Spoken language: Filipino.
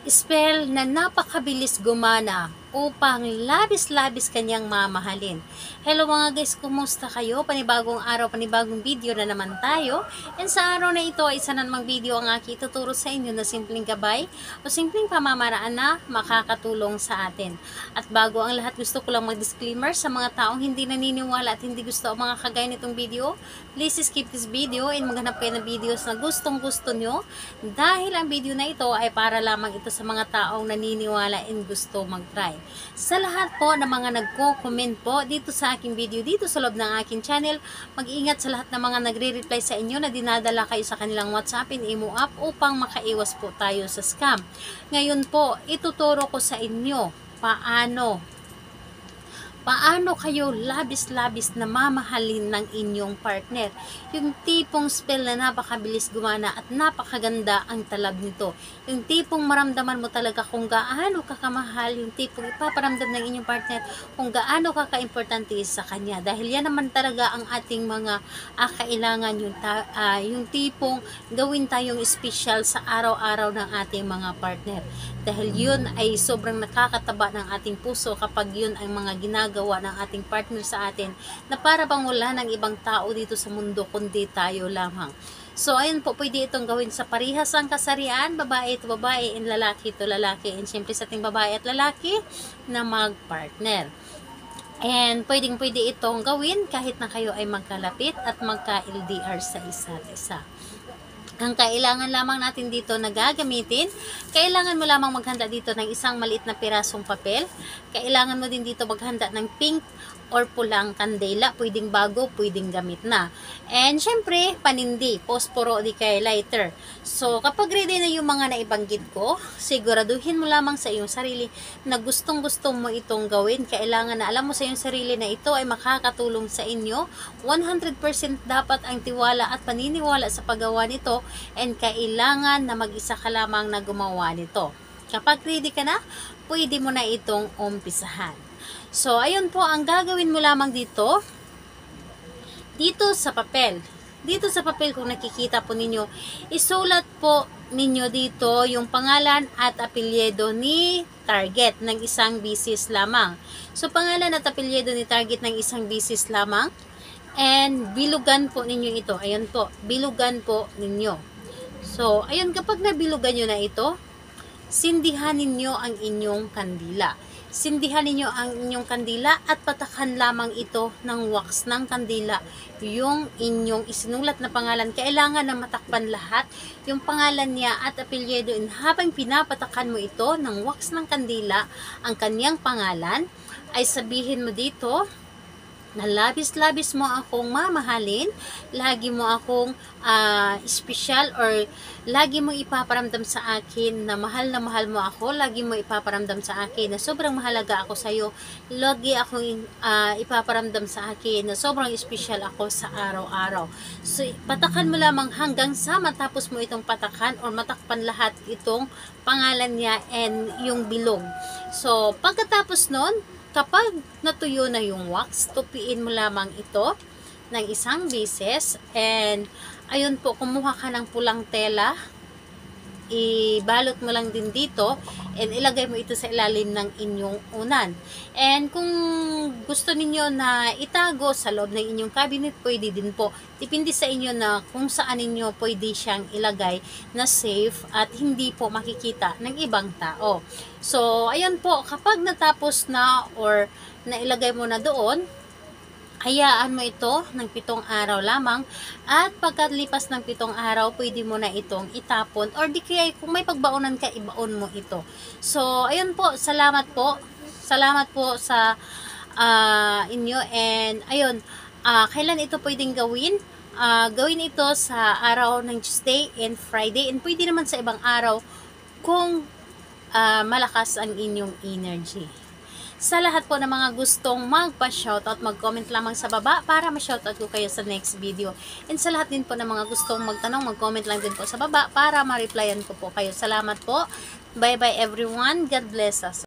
Spell na napakabilis gumana upang labis-labis kanyang mamahalin. Hello mga guys, kumusta kayo? Panibagong araw, panibagong video na naman tayo. And sa araw na ito ay isa na namang video ang aking ituturo sa inyo na simpleng gabay o simpleng pamamaraan na makakatulong sa atin. At bago ang lahat, gusto ko lang mag-disclaimer sa mga taong hindi naniniwala at hindi gusto ang mga kagaya nitong video. Please skip this video and maghanap kayo ng videos na gustong-gusto nyo dahil ang video na ito ay para lamang ito sa mga taong naniniwala and gusto mag-try. Sa lahat po ng mga nagko-comment po dito sa aking video, dito sa loob ng aking channel, mag-ingat sa lahat ng mga nagre-reply sa inyo na dinadala kayo sa kanilang WhatsApp and Imo app upang makaiwas po tayo sa scam. Ngayon po, ituturo ko sa inyo paano kayo labis-labis na mamahalin ng inyong partner. Yung tipong spell na napakabilis gumana at napakaganda ang talab nito. Yung tipong maramdaman mo talaga kung gaano kakamahal, yung tipong ipaparamdam ng inyong partner kung gaano kaka-importante sa kanya. Dahil yan naman talaga ang ating mga kailangan, yung tipong gawin tayong special sa araw-araw ng ating mga partner. Dahil yun ay sobrang nakakataba ng ating puso kapag yun ang mga ginagawa ng ating partner sa atin na para bang wala ng ibang tao dito sa mundo kundi tayo lamang. So ayun po, pwede itong gawin sa parihas ang kasarian, babae ito babae and lalaki ito lalaki, and syempre sa ating babae at lalaki na mag-partner. And pwede itong gawin kahit na kayo ay magkalapit at magka-LDR sa isa't isa. Ang kailangan lamang natin dito na gagamitin, kailangan mo lamang maghanda dito ng isang maliit na pirasong papel. Kailangan mo din dito maghanda ng pink or pulang kandela, pwedeng bago, pwedeng gamit na. And syempre, panindi, posporo di kay lighter. So, kapag ready na yung mga naibanggit ko, siguraduhin mo lamang sa iyong sarili na gustong-gusto mo itong gawin. Kailangan na alam mo sa iyong sarili na ito ay makakatulong sa inyo. 100% dapat ang tiwala at paniniwala sa paggawa nito, and kailangan na mag-isa ka lamang na gumawa nito. Kapag ready ka na, pwede mo na itong umpisahan. So, ayun po, ang gagawin mo lamang dito sa papel. Dito sa papel, kung nakikita po ninyo, isulat po ninyo dito yung pangalan at apelyido ni target ng isang bisis lamang. So, pangalan at apelyido ni target ng isang bisis lamang. And bilugan po ninyo ito. Ayan po, bilugan po ninyo. So, ayun, kapag nabilugan nyo na ito, sindihan ninyo ang inyong kandila. Sindihan ninyo ang inyong kandila at patakan lamang ito ng wax ng kandila yung inyong isinulat na pangalan. Kailangan na matakpan lahat yung pangalan niya at apelyido, and habang pinapatakan mo ito ng wax ng kandila ang kanyang pangalan, ay sabihin mo dito na labis-labis mo akong mamahalin, lagi mo akong special, or lagi mo ipaparamdam sa akin na mahal mo ako, lagi mo ipaparamdam sa akin na sobrang mahalaga ako sa iyo, lagi akong ipaparamdam sa akin na sobrang special ako sa araw-araw. So, patakan mo lamang hanggang sa matapos mo itong patakan or matakpan lahat itong pangalan niya and yung bilog. So, pagkatapos nun, kapag natuyo na yung wax, tupiin mo lamang ito ng isang beses, and ayun po, kumuha ka ng pulang tela, ibalot mo lang din dito, and ilagay mo ito sa ilalim ng inyong unan. And kung gusto ninyo na itago sa loob ng inyong cabinet, pwede din po. Depende sa inyo na kung saan ninyo pwede siyang ilagay na safe at hindi po makikita ng ibang tao. So, ayun po, kapag natapos na or nailagay mo na doon, hayaan mo ito ng 7 araw lamang, at pagkalipas ng 7 araw, pwede mo na itong itapon, or di kaya kung may pagbaonan ka, ibaon mo ito. So, ayun po, salamat po sa inyo, and ayun, kailan ito pwedeng gawin? Gawin ito sa araw ng Tuesday and Friday, and pwede naman sa ibang araw kung malakas ang inyong energy. Sa lahat po ng mga gustong magpa-shoutout, mag-comment lamang sa baba para ma-shoutout ko kayo sa next video. And sa lahat din po ng mga gustong magtanong, mag-comment lang din po sa baba para ma-replyan ko po kayo. Salamat po. Bye-bye everyone. God bless us.